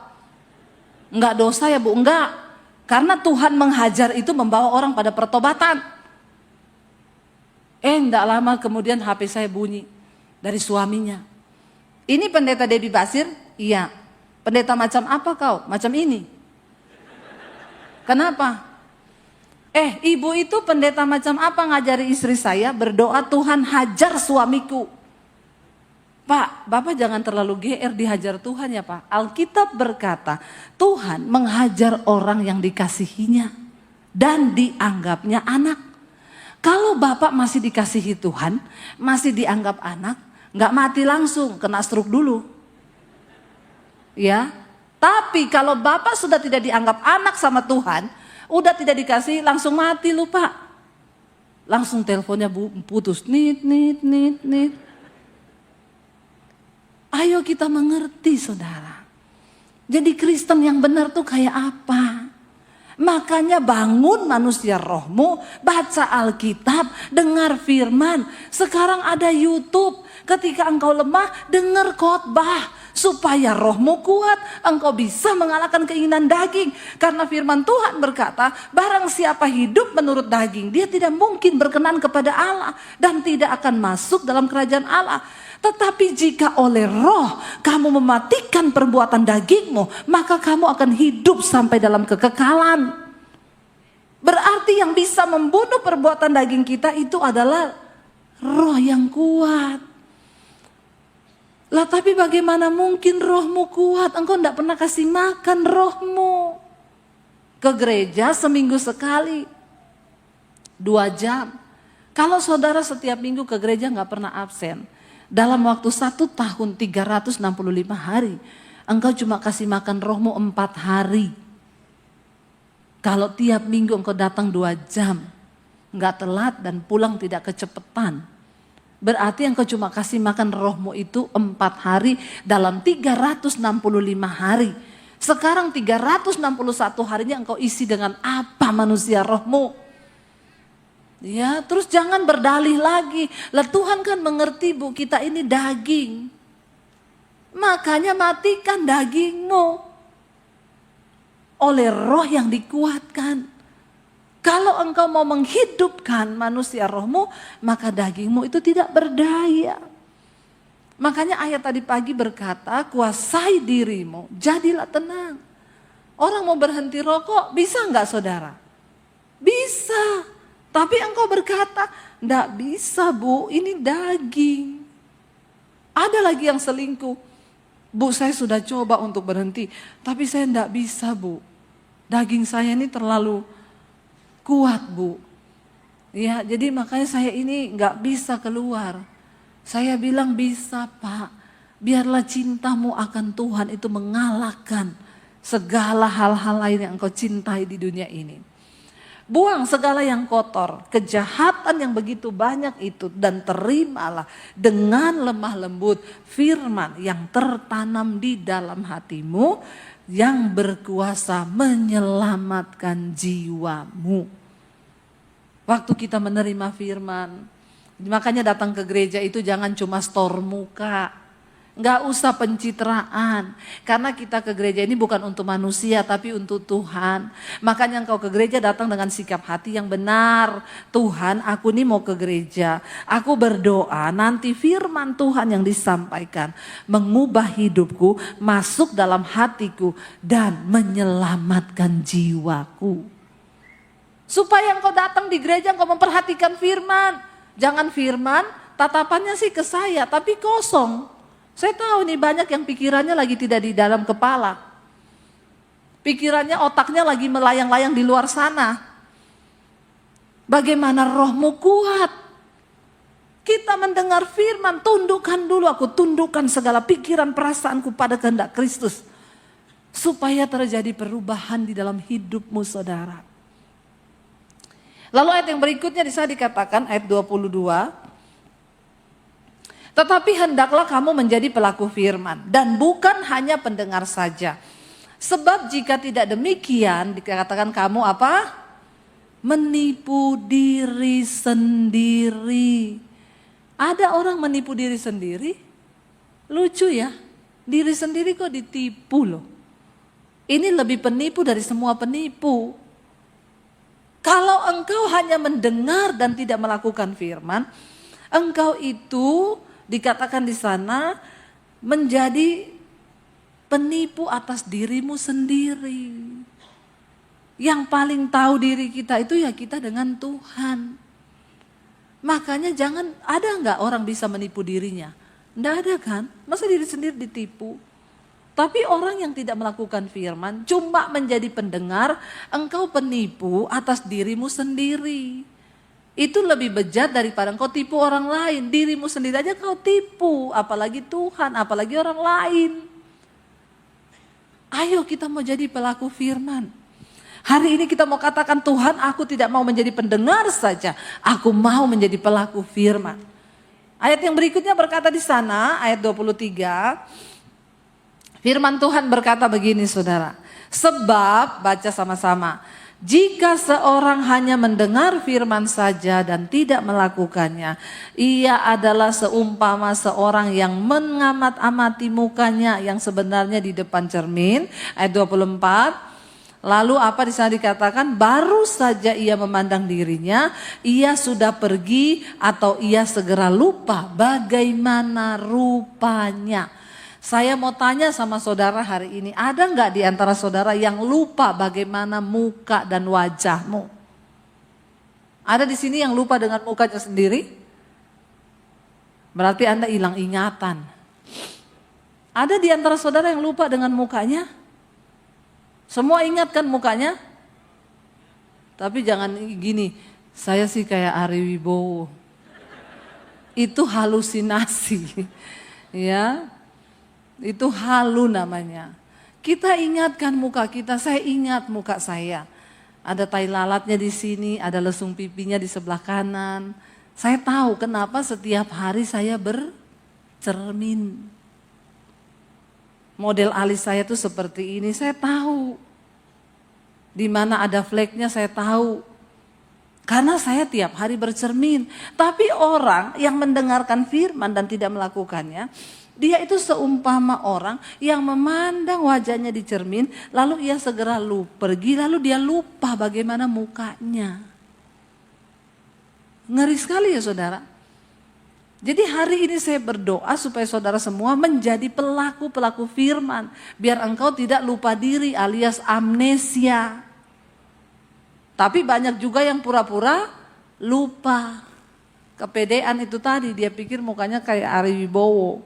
Enggak dosa ya Bu, enggak. Karena Tuhan menghajar itu membawa orang pada pertobatan. Enggak lama kemudian HP saya bunyi dari suaminya. Ini pendeta Debbie Basir? Iya. Pendeta macam apa kau? Macam ini. Kenapa? Ibu itu pendeta macam apa ngajari istri saya berdoa Tuhan hajar suamiku. Pak, Bapak jangan terlalu GR dihajar Tuhan ya Pak. Alkitab berkata Tuhan menghajar orang yang dikasihinya dan dianggapnya anak. Kalau Bapak masih dikasihi Tuhan, masih dianggap anak, gak mati langsung, kena stroke dulu. Ya, tapi kalau Bapak sudah tidak dianggap anak sama Tuhan, udah tidak dikasih, langsung mati lupa. Langsung teleponnya putus. Nit. Ayo kita mengerti saudara. Jadi Kristen yang benar tuh kayak apa? Makanya bangun manusia rohmu, baca Alkitab, dengar firman. Sekarang ada YouTube. Ketika engkau lemah, dengar khotbah. Supaya rohmu kuat, engkau bisa mengalahkan keinginan daging. Karena firman Tuhan berkata, barang siapa hidup menurut daging, dia tidak mungkin berkenan kepada Allah. Dan tidak akan masuk dalam kerajaan Allah. Tetapi jika oleh roh kamu mematikan perbuatan dagingmu, maka kamu akan hidup sampai dalam kekekalan. Berarti yang bisa membunuh perbuatan daging kita itu adalah roh yang kuat. Lah tapi bagaimana mungkin rohmu kuat? Engkau tidak pernah kasih makan rohmu. Ke gereja seminggu sekali, 2 jam. Kalau saudara setiap minggu ke gereja nggak pernah absen, dalam waktu 1 tahun 365 hari, engkau cuma kasih makan rohmu 4 hari. Kalau tiap minggu engkau datang 2 jam, nggak telat dan pulang tidak kecepatan. Berarti engkau cuma kasih makan rohmu itu 4 hari dalam 365 hari. Sekarang 361 harinya engkau isi dengan apa manusia rohmu? Ya, terus jangan berdalih lagi. Lah Tuhan kan mengerti Bu, kita ini daging. Makanya matikan dagingmu oleh roh yang dikuatkan. Kalau engkau mau menghidupkan manusia rohmu, maka dagingmu itu tidak berdaya. Makanya ayat tadi pagi berkata, kuasai dirimu, jadilah tenang. Orang mau berhenti rokok, bisa enggak saudara? Bisa. Tapi engkau berkata, enggak bisa Bu, ini daging. Ada lagi yang selingkuh. Bu, saya sudah coba untuk berhenti, tapi saya enggak bisa Bu. Daging saya ini terlalu kuat Bu. Ya, jadi makanya saya ini nggak bisa keluar. Saya bilang bisa Pak. Biarlah cintamu akan Tuhan itu mengalahkan segala hal-hal lain yang engkau cintai di dunia ini. Buang segala yang kotor, kejahatan yang begitu banyak itu, dan terimalah dengan lemah lembut firman yang tertanam di dalam hatimu, yang berkuasa menyelamatkan jiwamu. Waktu kita menerima firman, makanya datang ke gereja itu jangan cuma store muka, nggak usah pencitraan, karena kita ke gereja ini bukan untuk manusia tapi untuk Tuhan. Makanya engkau ke gereja datang dengan sikap hati yang benar. Tuhan, aku nih mau ke gereja, aku berdoa nanti firman Tuhan yang disampaikan mengubah hidupku, masuk dalam hatiku dan menyelamatkan jiwaku. Supaya engkau datang di gereja, engkau memperhatikan firman. Jangan firman, tatapannya sih ke saya, tapi kosong. Saya tahu nih banyak yang pikirannya lagi tidak di dalam kepala. Pikirannya, otaknya lagi melayang-layang di luar sana. Bagaimana rohmu kuat? Kita mendengar firman, tundukkan dulu, aku tundukkan segala pikiran perasaanku pada kehendak Kristus. Supaya terjadi perubahan di dalam hidupmu saudara. Lalu ayat yang berikutnya di sana dikatakan ayat 22. Tetapi hendaklah kamu menjadi pelaku firman dan bukan hanya pendengar saja. Sebab jika tidak demikian dikatakan kamu apa? Menipu diri sendiri. Ada orang menipu diri sendiri? Lucu ya, diri sendiri kok ditipu loh. Ini lebih penipu dari semua penipu. Kalau engkau hanya mendengar dan tidak melakukan firman, engkau itu dikatakan di sana menjadi penipu atas dirimu sendiri. Yang paling tahu diri kita itu ya kita dengan Tuhan. Makanya jangan, ada nggak orang bisa menipu dirinya? Nggak ada kan? Masa diri sendiri ditipu? Tapi orang yang tidak melakukan firman, cuma menjadi pendengar, engkau penipu atas dirimu sendiri. Itu lebih bejat daripada engkau tipu orang lain. Dirimu sendiri aja kau tipu, apalagi Tuhan, apalagi orang lain. Ayo kita mau jadi pelaku firman. Hari ini kita mau katakan, Tuhan, aku tidak mau menjadi pendengar saja, aku mau menjadi pelaku firman. Ayat yang berikutnya berkata di sana, ayat 23. Firman Tuhan berkata begini saudara, sebab, baca sama-sama, jika seorang hanya mendengar firman saja dan tidak melakukannya, ia adalah seumpama seorang yang mengamat-amati mukanya yang sebenarnya di depan cermin. Ayat 24, lalu apa di sana dikatakan, baru saja ia memandang dirinya, ia sudah pergi atau ia segera lupa bagaimana rupanya. Saya mau tanya sama saudara hari ini, ada nggak di antara saudara yang lupa bagaimana muka dan wajahmu? Ada di sini yang lupa dengan mukanya sendiri? Berarti Anda hilang ingatan. Ada di antara saudara yang lupa dengan mukanya? Semua ingat kan mukanya? Tapi jangan gini, saya sih kayak Ari Wibowo. Itu halusinasi, ya. Itu halu namanya. Kita ingatkan muka kita, saya ingat muka saya. Ada tai lalatnya di sini, ada lesung pipinya di sebelah kanan. Saya tahu kenapa setiap hari saya bercermin. Model alis saya tuh seperti ini, saya tahu. Di mana ada fleknya saya tahu. Karena saya tiap hari bercermin. Tapi orang yang mendengarkan firman dan tidak melakukannya, dia itu seumpama orang yang memandang wajahnya di cermin, lalu ia segera pergi, lalu dia lupa bagaimana mukanya. Ngeri sekali ya saudara. Jadi hari ini saya berdoa supaya saudara semua menjadi pelaku-pelaku firman. Biar engkau tidak lupa diri alias amnesia. Tapi banyak juga yang pura-pura lupa. Kepedean itu tadi, dia pikir mukanya kayak Ari Wibowo.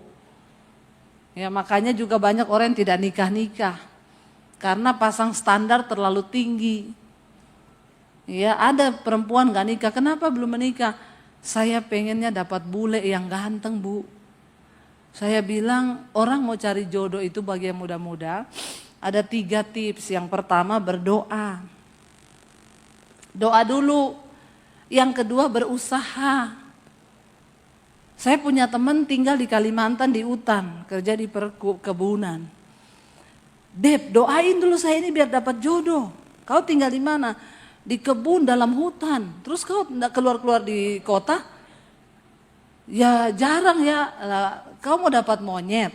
Ya makanya juga banyak orang yang tidak nikah-nikah. Karena pasang standar terlalu tinggi. Ya ada perempuan gak nikah, kenapa belum menikah? Saya pengennya dapat bule yang ganteng bu. Saya bilang orang mau cari jodoh itu bagi yang muda-muda. Ada 3 tips, yang pertama berdoa. Doa dulu. Yang kedua berusaha. Saya punya teman tinggal di Kalimantan di hutan, kerja di perkebunan. Dep, doain dulu saya ini biar dapat jodoh. Kau tinggal di mana? Di kebun dalam hutan. Terus kau tidak keluar-keluar di kota? Ya jarang ya. Kau mau dapat monyet.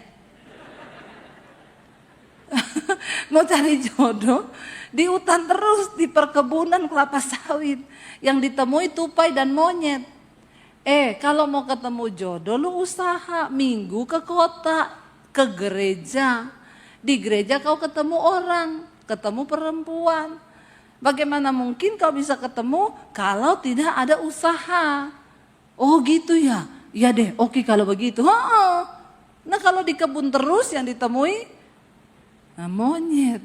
Mau cari jodoh di hutan terus, di perkebunan kelapa sawit. Yang ditemui tupai dan monyet. Kalau mau ketemu jodoh lu usaha, minggu ke kota, ke gereja. Di gereja kau ketemu orang, ketemu perempuan. Bagaimana mungkin kau bisa ketemu kalau tidak ada usaha? Oh gitu ya, ya deh, oke kalau begitu. Nah kalau di kebun terus yang ditemui, monyet.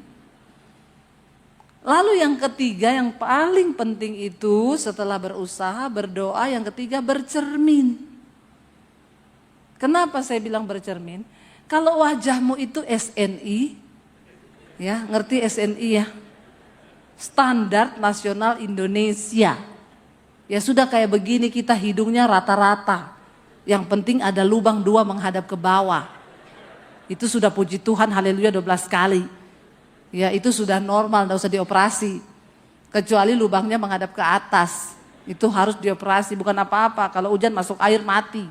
Lalu yang ketiga yang paling penting itu setelah berusaha, berdoa, yang ketiga bercermin. Kenapa saya bilang bercermin? Kalau wajahmu itu SNI, ya ngerti SNI ya? Standar Nasional Indonesia. Ya sudah kayak begini kita hidungnya rata-rata. Yang penting ada lubang 2 menghadap ke bawah. Itu sudah puji Tuhan haleluya 12 kali. Ya itu sudah normal, tidak usah dioperasi. Kecuali lubangnya menghadap ke atas. Itu harus dioperasi, bukan apa-apa. Kalau hujan masuk air mati.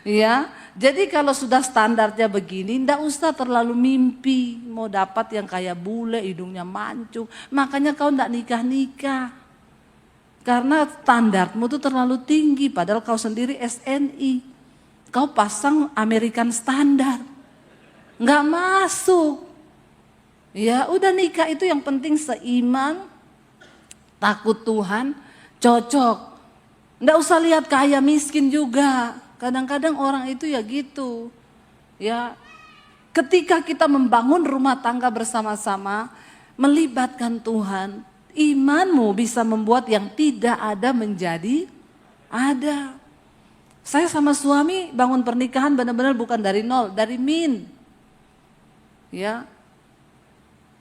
Ya, jadi kalau sudah standarnya begini, ndak usah terlalu mimpi mau dapat yang kayak bule, hidungnya mancung. Makanya kau ndak nikah-nikah. Karena standarmu tuh terlalu tinggi, padahal kau sendiri SNI. Kau pasang American standar, nggak masuk. Ya udah nikah itu yang penting seiman, takut Tuhan, cocok. Nggak usah lihat kaya miskin juga. Kadang-kadang orang itu ya gitu. Ya, ketika kita membangun rumah tangga bersama-sama, melibatkan Tuhan, imanmu bisa membuat yang tidak ada menjadi ada. Saya sama suami bangun pernikahan benar-benar bukan dari nol, dari min. Ya,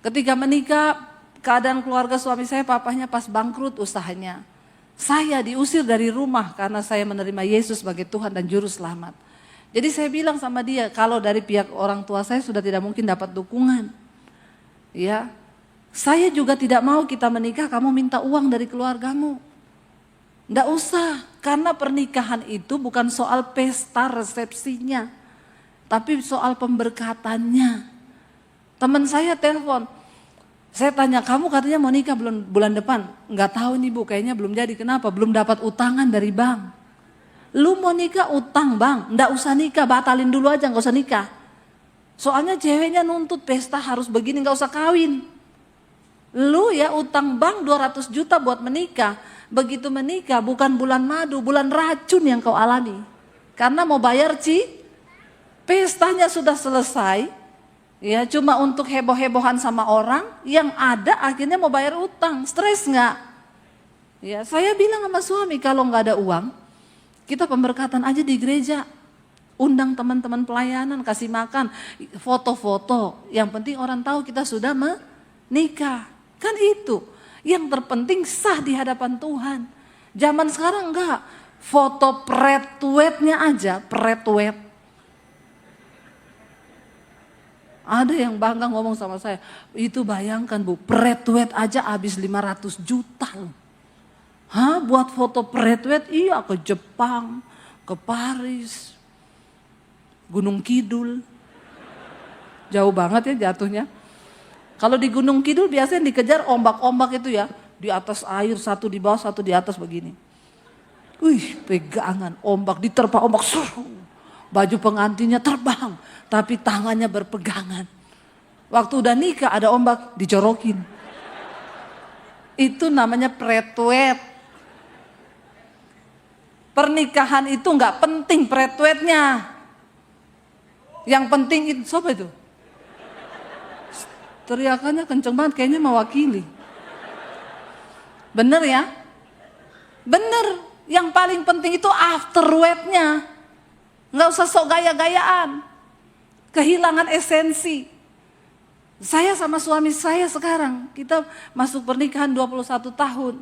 ketika menikah, keadaan keluarga suami saya, papahnya pas bangkrut usahanya. Saya diusir dari rumah karena saya menerima Yesus sebagai Tuhan dan Juru Selamat. Jadi saya bilang sama dia, kalau dari pihak orang tua saya sudah tidak mungkin dapat dukungan. Ya, saya juga tidak mau kita menikah, kamu minta uang dari keluargamu. Nggak usah, karena pernikahan itu bukan soal pesta resepsinya, tapi soal pemberkatannya. Teman saya telepon, saya tanya, kamu katanya mau nikah bulan depan? Enggak tahu nih bu, kayaknya belum jadi. Kenapa? Belum dapat utangan dari bank. Lu mau nikah utang bang, enggak usah nikah, batalin dulu aja, enggak usah nikah. Soalnya ceweknya nuntut pesta harus begini, enggak usah kawin. Lu ya utang bank 200 juta buat menikah. Begitu menikah bukan bulan madu, bulan racun yang kau alami. Karena mau bayar pestanya sudah selesai. Ya cuma untuk heboh-hebohan sama orang, yang ada akhirnya mau bayar utang, stres nggak? Ya saya bilang sama suami, kalau nggak ada uang, kita pemberkatan aja di gereja, undang teman-teman pelayanan, kasih makan, foto-foto, yang penting orang tahu kita sudah nikah. Kan itu. Yang terpenting sah di hadapan Tuhan. Zaman sekarang enggak. Foto pretwetnya aja, pretwet. Ada yang bangga ngomong sama saya, itu bayangkan Bu, pretwet aja habis 500 juta loh. Hah, buat foto pretwet? Iya, ke Jepang, ke Paris, Gunung Kidul. Jauh banget ya jatuhnya. Kalau di Gunung Kidul biasanya dikejar ombak-ombak itu ya. Di atas air, satu di bawah, satu di atas begini. Wih, pegangan, ombak diterpa ombak. Baju pengantinnya terbang, tapi tangannya berpegangan. Waktu udah nikah ada ombak, dicorokin. Itu namanya pretwet. Pernikahan itu nggak penting pretwetnya. Yang penting itu, siapa itu? Teriakannya kenceng banget, kayaknya mewakili. Bener ya? Bener. Yang paling penting itu afterwetnya. Nggak usah sok gaya-gayaan. Kehilangan esensi. Saya sama suami saya sekarang, kita masuk pernikahan 21 tahun.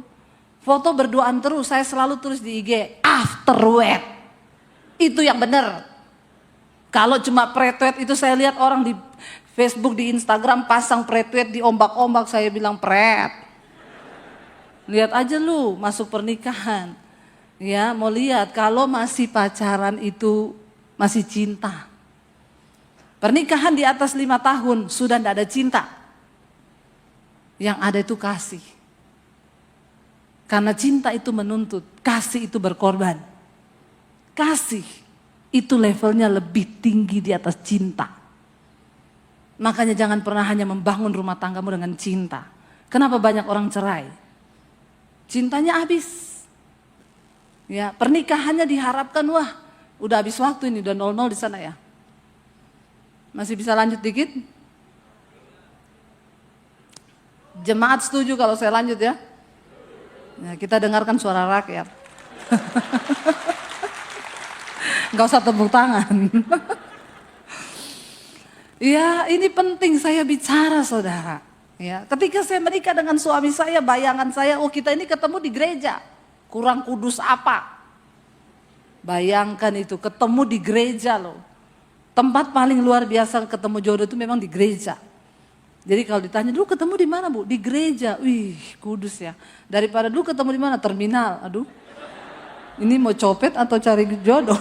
Foto berduaan terus, saya selalu tulis di IG, afterwet. Itu yang bener. Kalau cuma pretwet itu saya lihat orang di Facebook, di Instagram pasang pretwet di ombak-ombak, saya bilang pret. Lihat aja lu masuk pernikahan. Ya, mau lihat kalau masih pacaran itu masih cinta. Pernikahan di atas 5 tahun sudah tidak ada cinta. Yang ada itu kasih. Karena cinta itu menuntut, kasih itu berkorban. Kasih itu levelnya lebih tinggi di atas cinta. Makanya jangan pernah hanya membangun rumah tanggamu dengan cinta. Kenapa banyak orang cerai? Cintanya habis. Ya, pernikahannya diharapkan, wah, udah habis waktu ini, udah 00 di sana ya. Masih bisa lanjut dikit? Jemaat setuju kalau saya lanjut ya? Ya, kita dengarkan suara rakyat. Gak usah tepuk tangan. Ya, ini penting saya bicara, saudara. Ya, ketika saya menikah dengan suami saya, bayangan saya, oh kita ini ketemu di gereja. Kurang kudus apa? Bayangkan itu, ketemu di gereja loh. Tempat paling luar biasa ketemu jodoh itu memang di gereja. Jadi kalau ditanya, dulu ketemu di mana Bu? Di gereja. Wih, kudus ya. Daripada dulu ketemu di mana? Terminal. Aduh. Ini mau copet atau cari jodoh?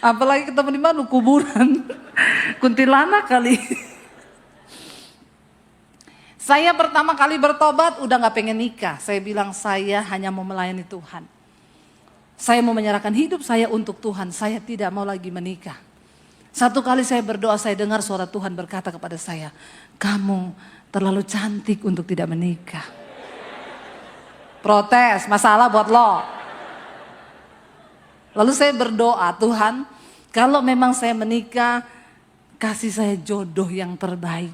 Apalagi ketemu di mana? Kuburan. Kuntilanak kali. Saya pertama kali bertobat udah gak pengen nikah. Saya bilang saya hanya mau melayani Tuhan. Saya mau menyerahkan hidup saya untuk Tuhan. Saya tidak mau lagi menikah. Satu kali saya berdoa, saya dengar suara Tuhan berkata kepada saya, kamu terlalu cantik untuk tidak menikah. Protes, masalah buat lo. Lalu saya berdoa, Tuhan, kalau memang saya menikah, kasih saya jodoh yang terbaik.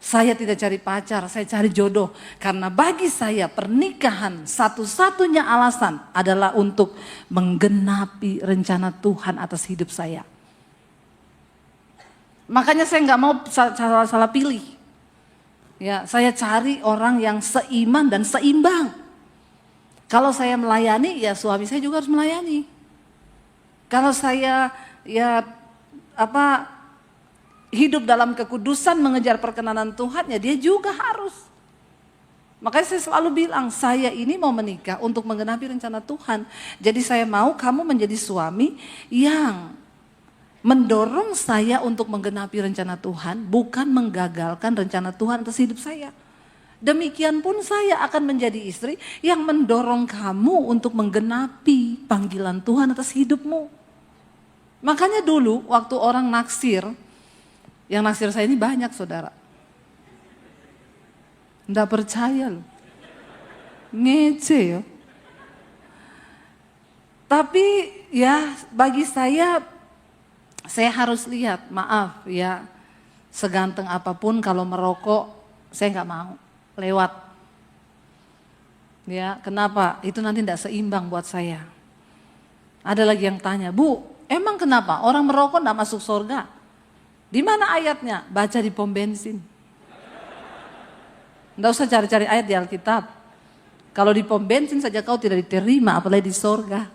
Saya tidak cari pacar, saya cari jodoh. Karena bagi saya pernikahan satu-satunya alasan adalah untuk menggenapi rencana Tuhan atas hidup saya. Makanya saya nggak mau salah pilih. Ya, saya cari orang yang seiman dan seimbang. Kalau saya melayani, ya suami saya juga harus melayani. Kalau saya hidup dalam kekudusan, mengejar perkenanan Tuhan, ya dia juga harus. Makanya saya selalu bilang, saya ini mau menikah untuk menggenapi rencana Tuhan. Jadi saya mau kamu menjadi suami yang mendorong saya untuk menggenapi rencana Tuhan, bukan menggagalkan rencana Tuhan atas hidup saya. Demikian pun saya akan menjadi istri yang mendorong kamu untuk menggenapi panggilan Tuhan atas hidupmu. Makanya dulu waktu orang naksir, yang naksir saya ini banyak saudara. Nggak percaya loh. Ngece ya. Tapi ya bagi saya harus lihat, maaf ya. Seganteng apapun kalau merokok saya nggak mau, lewat. Ya, kenapa? Itu nanti nggak seimbang buat saya. Ada lagi yang tanya, Bu, emang kenapa orang merokok nggak masuk surga? Di mana ayatnya? Baca di pom bensin. Nggak usah cari-cari ayat di Alkitab. Kalau di pom bensin saja kau tidak diterima, apalagi di sorga.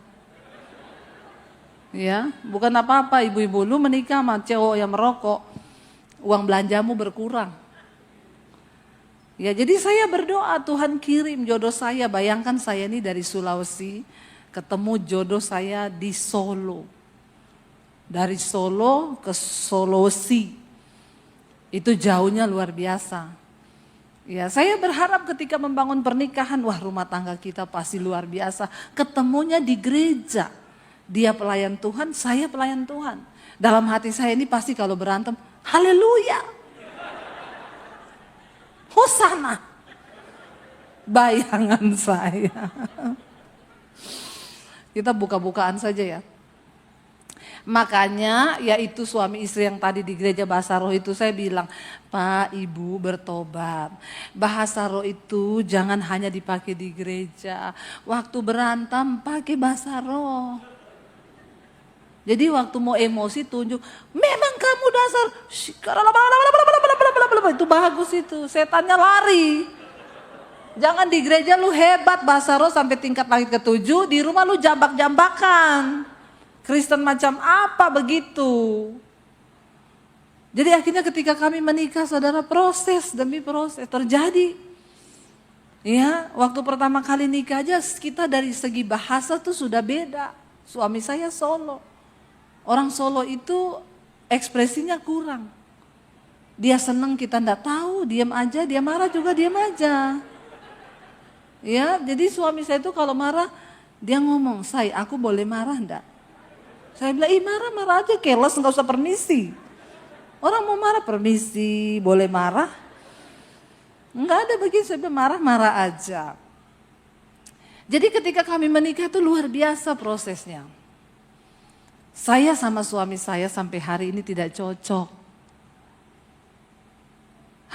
Ya, bukan apa-apa ibu-ibu, lu menikah sama cowok yang merokok, uang belanjamu berkurang. Ya, jadi saya berdoa Tuhan kirim jodoh saya. Bayangkan saya ini dari Sulawesi, ketemu jodoh saya di Solo. Dari Solo ke Sulawesi, itu jauhnya luar biasa. Ya, saya berharap ketika membangun pernikahan, wah rumah tangga kita pasti luar biasa. Ketemunya di gereja, dia pelayan Tuhan, saya pelayan Tuhan. Dalam hati saya ini pasti kalau berantem, haleluya, hosana. Bayangan saya. Kita buka-bukaan saja ya. Makanya yaitu suami istri yang tadi di gereja bahasa roh itu saya bilang, Pak Ibu bertobat. Bahasa roh itu jangan hanya dipakai di gereja. Waktu berantem pakai bahasa roh. Jadi waktu mau emosi tunjuk, memang kamu dasar, itu bagus itu, setannya lari. Jangan di gereja lu hebat bahasa roh sampai tingkat langit ke-7, di rumah lu jambak-jambakan. Kristen macam apa begitu? Jadi akhirnya ketika kami menikah saudara, proses demi proses terjadi. Ya, waktu pertama kali nikah aja kita dari segi bahasa tuh sudah beda. Suami saya Solo. Orang Solo itu ekspresinya kurang. Dia seneng kita enggak tahu, diam aja, dia marah juga diam aja. Ya, jadi suami saya itu kalau marah dia ngomong, "Say, aku boleh marah enggak?" Saya bilang, marah-marah aja, keles, nggak usah permisi. Orang mau marah permisi, boleh marah. Nggak ada begitu, saya bilang marah-marah aja. Jadi ketika kami menikah itu luar biasa prosesnya. Saya sama suami saya sampai hari ini tidak cocok.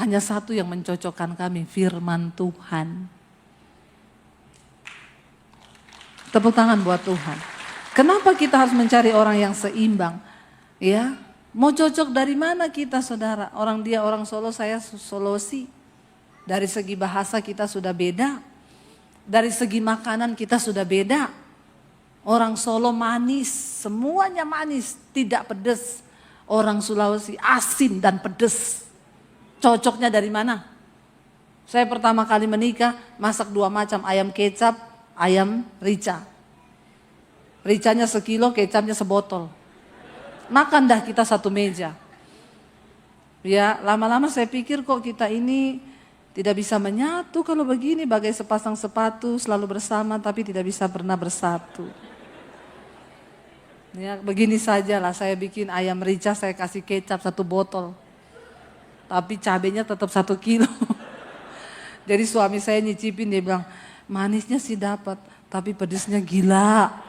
Hanya satu yang mencocokkan kami, firman Tuhan. Tepuk tangan buat Tuhan. Kenapa kita harus mencari orang yang seimbang? Ya, mau cocok dari mana kita saudara? Orang dia orang Solo, saya Sulawesi. Dari segi bahasa kita sudah beda. Dari segi makanan kita sudah beda. Orang Solo manis, semuanya manis, tidak pedas. Orang Sulawesi asin dan pedas. Cocoknya dari mana? Saya pertama kali menikah, masak 2 macam, ayam kecap, ayam rica. Ricanya sekilo, kecapnya sebotol. Makan dah kita satu meja. Ya, lama-lama saya pikir kok kita ini tidak bisa menyatu kalau begini, bagai sepasang sepatu selalu bersama tapi tidak bisa pernah bersatu. Ya, begini sajalah saya bikin ayam rica, saya kasih kecap 1 botol. Tapi cabenya tetap 1 kilo. Jadi suami saya nyicipin, dia bilang, manisnya sih dapat, tapi pedesnya gila.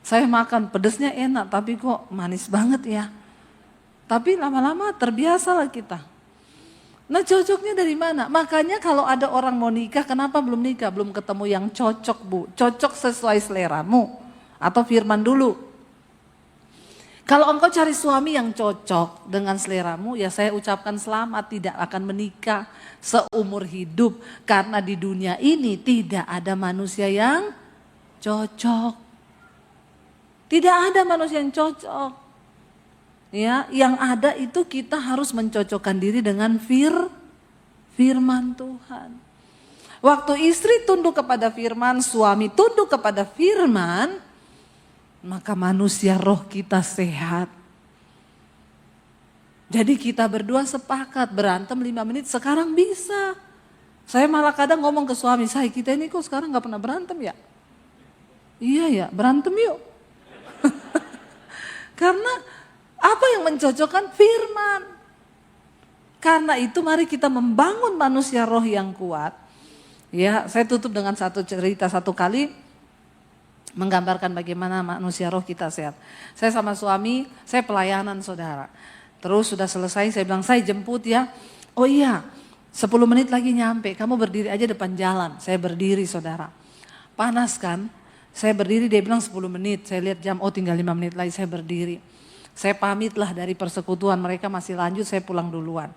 Saya makan pedesnya enak tapi kok manis banget ya. Tapi lama-lama terbiasalah kita. Nah cocoknya dari mana? Makanya kalau ada orang mau nikah, kenapa belum nikah? Belum ketemu yang cocok bu. Cocok sesuai seleramu. Atau firman dulu. Kalau engkau cari suami yang cocok dengan seleramu, ya saya ucapkan selamat, tidak akan menikah seumur hidup. Karena di dunia ini tidak ada manusia yang cocok. Tidak ada manusia yang cocok. Ya, yang ada itu kita harus mencocokkan diri dengan firman Tuhan. Waktu istri tunduk kepada firman, suami tunduk kepada firman, maka manusia roh kita sehat. Jadi kita berdua sepakat, berantem 5 menit sekarang bisa. Saya malah kadang ngomong ke suami saya, kita ini kok sekarang gak pernah berantem ya? Iya ya, berantem yuk. Karena apa yang mencocokkan firman. Karena itu mari kita membangun manusia roh yang kuat. Ya, saya tutup dengan satu cerita, satu kali menggambarkan bagaimana manusia roh kita sehat. Saya sama suami, saya pelayanan saudara. Terus sudah selesai, saya bilang saya jemput ya. Oh iya, 10 menit lagi nyampe, kamu berdiri aja depan jalan. Saya berdiri saudara. Panas kan? Saya berdiri, dia bilang 10 menit, saya lihat jam, oh tinggal 5 menit lagi saya berdiri. Saya pamitlah dari persekutuan, mereka masih lanjut, saya pulang duluan.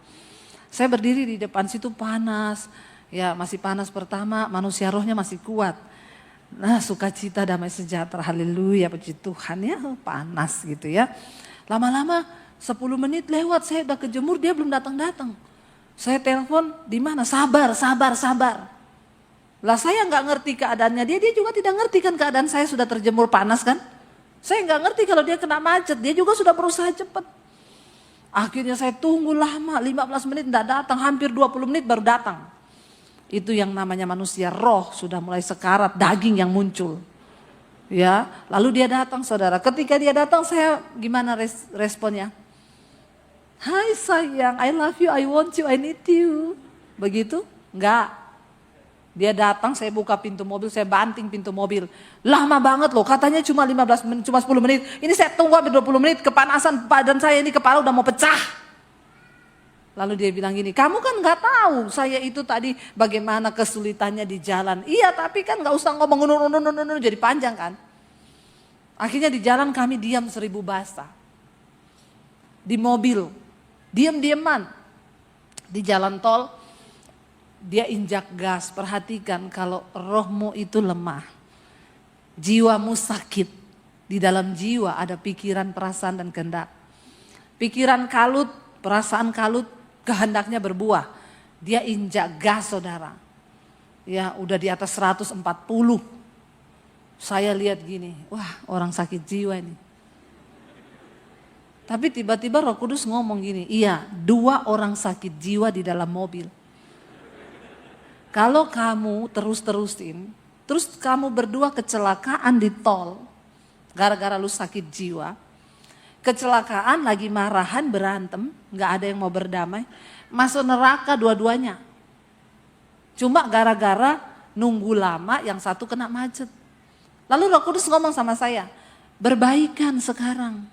Saya berdiri di depan situ panas, ya masih panas pertama, manusia rohnya masih kuat. Nah sukacita damai sejahtera, haleluya, puji Tuhan ya, panas gitu ya. Lama-lama 10 menit lewat, saya udah kejemur, dia belum datang-datang. Saya telepon, di mana? Sabar. Lah saya nggak ngerti keadaannya dia juga tidak ngerti kan keadaan saya sudah terjemur panas kan. Saya nggak ngerti kalau dia kena macet, dia juga sudah berusaha cepat. Akhirnya saya tunggu lama, 15 menit tidak datang, hampir 20 menit baru datang. Itu yang namanya manusia roh, sudah mulai sekarat, daging yang muncul. Ya, lalu dia datang saudara. Ketika dia datang saya gimana responnya? Hai sayang, I love you, I want you, I need you. Begitu? Enggak. Dia datang, saya buka pintu mobil, saya banting pintu mobil. Lama banget loh, katanya cuma 15 menit, cuma 10 menit. Ini saya tunggu hampir 20 menit, kepanasan badan saya ini, kepala udah mau pecah. Lalu dia bilang gini, kamu kan gak tahu saya itu tadi bagaimana kesulitannya di jalan. Iya tapi kan gak usah ngomong jadi panjang kan. Akhirnya di jalan kami diam 1000 bahasa. Di mobil, diam-diaman. Di jalan tol, dia injak gas. Perhatikan kalau rohmu itu lemah, jiwamu sakit. Di dalam jiwa ada pikiran, perasaan dan kehendak. Pikiran kalut, perasaan kalut, kehendaknya berbuah. Dia injak gas saudara. Ya udah di atas 140. Saya lihat gini, wah orang sakit jiwa ini. Tapi tiba-tiba Roh Kudus ngomong gini, iya 2 orang sakit jiwa di dalam mobil. Kalau kamu terus-terusin, terus kamu berdua kecelakaan di tol, gara-gara lu sakit jiwa, kecelakaan lagi marahan berantem, gak ada yang mau berdamai, masuk neraka dua-duanya. Cuma gara-gara nunggu lama yang satu kena macet. Lalu Roh Kudus ngomong sama saya, berbaikan sekarang.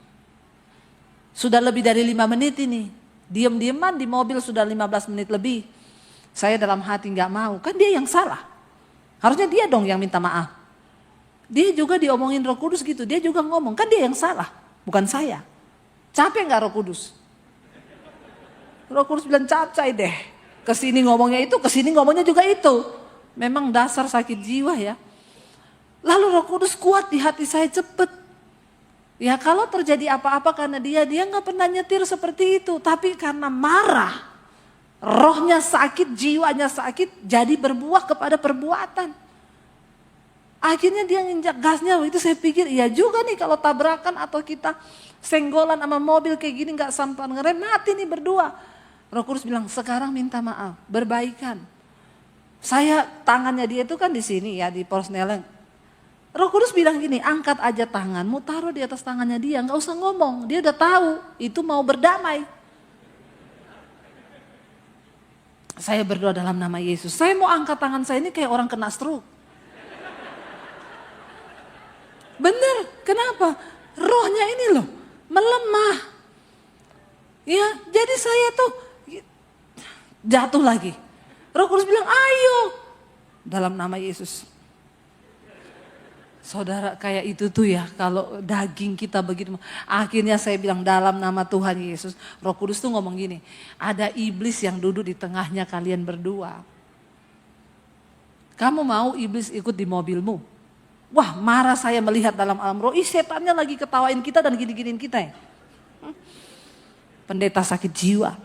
Sudah lebih dari 5 menit ini, diam-diaman di mobil sudah 15 menit lebih. Saya dalam hati gak mau, kan dia yang salah. Harusnya dia dong yang minta maaf. Dia juga diomongin Roh Kudus gitu, dia juga ngomong, kan dia yang salah, bukan saya. Capek gak Roh Kudus? Roh Kudus bilang capcay deh. Kesini ngomongnya itu, kesini ngomongnya juga itu. Memang dasar sakit jiwa ya. Lalu Roh Kudus kuat di hati saya cepet. Ya kalau terjadi apa-apa karena dia gak pernah nyetir seperti itu. Tapi karena marah. Rohnya sakit, jiwanya sakit, jadi berbuah kepada perbuatan. Akhirnya dia nginjak gasnya, itu saya pikir iya juga nih kalau tabrakan atau kita senggolan sama mobil kayak gini gak sampai ngerem, mati nih berdua. Roh Kudus bilang sekarang minta maaf, berbaikan. Saya tangannya dia itu kan di sini ya, di porsneleng. Roh Kudus bilang gini, angkat aja tanganmu, taruh di atas tangannya dia, gak usah ngomong, dia udah tahu itu mau berdamai. Saya berdoa dalam nama Yesus. Saya mau angkat tangan saya ini kayak orang kena stroke. Bener, kenapa? Rohnya ini loh, melemah. Ya, jadi saya tuh jatuh lagi. Roh Kudus bilang, ayo. Dalam nama Yesus. Saudara kayak itu tuh ya, kalau daging kita begitu. Akhirnya saya bilang dalam nama Tuhan Yesus. Roh Kudus tuh ngomong gini, ada iblis yang duduk di tengahnya kalian berdua. Kamu mau iblis ikut di mobilmu? Wah marah saya melihat dalam alam roh, setannya lagi ketawain kita dan gini-giniin kita ya. Pendeta sakit jiwa.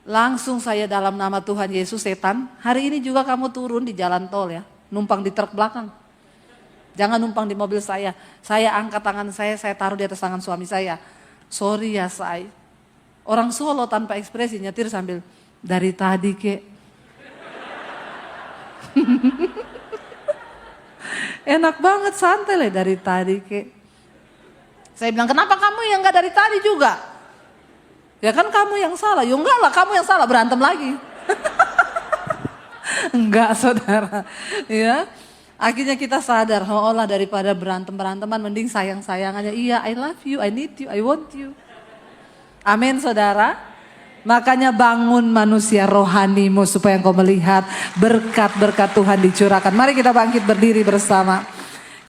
Langsung saya dalam nama Tuhan Yesus, setan, hari ini juga kamu turun di jalan tol ya, numpang di truk belakang. Jangan numpang di mobil saya angkat tangan saya taruh di atas tangan suami saya. Sorry ya say. Orang Solo tanpa ekspresi nyetir sambil, dari tadi kek. Enak banget santai lah dari tadi kek. Saya bilang kenapa kamu yang gak dari tadi juga? Ya kan kamu yang salah. Ya enggak lah kamu yang salah, berantem lagi. Enggak saudara. Ya. Akhirnya kita sadar, oh lah daripada berantem-beranteman mending sayang-sayangannya. Iya, I love you, I need you, I want you. Amin saudara. Makanya bangun manusia rohanimu supaya engkau melihat berkat-berkat Tuhan dicurahkan. Mari kita bangkit berdiri bersama.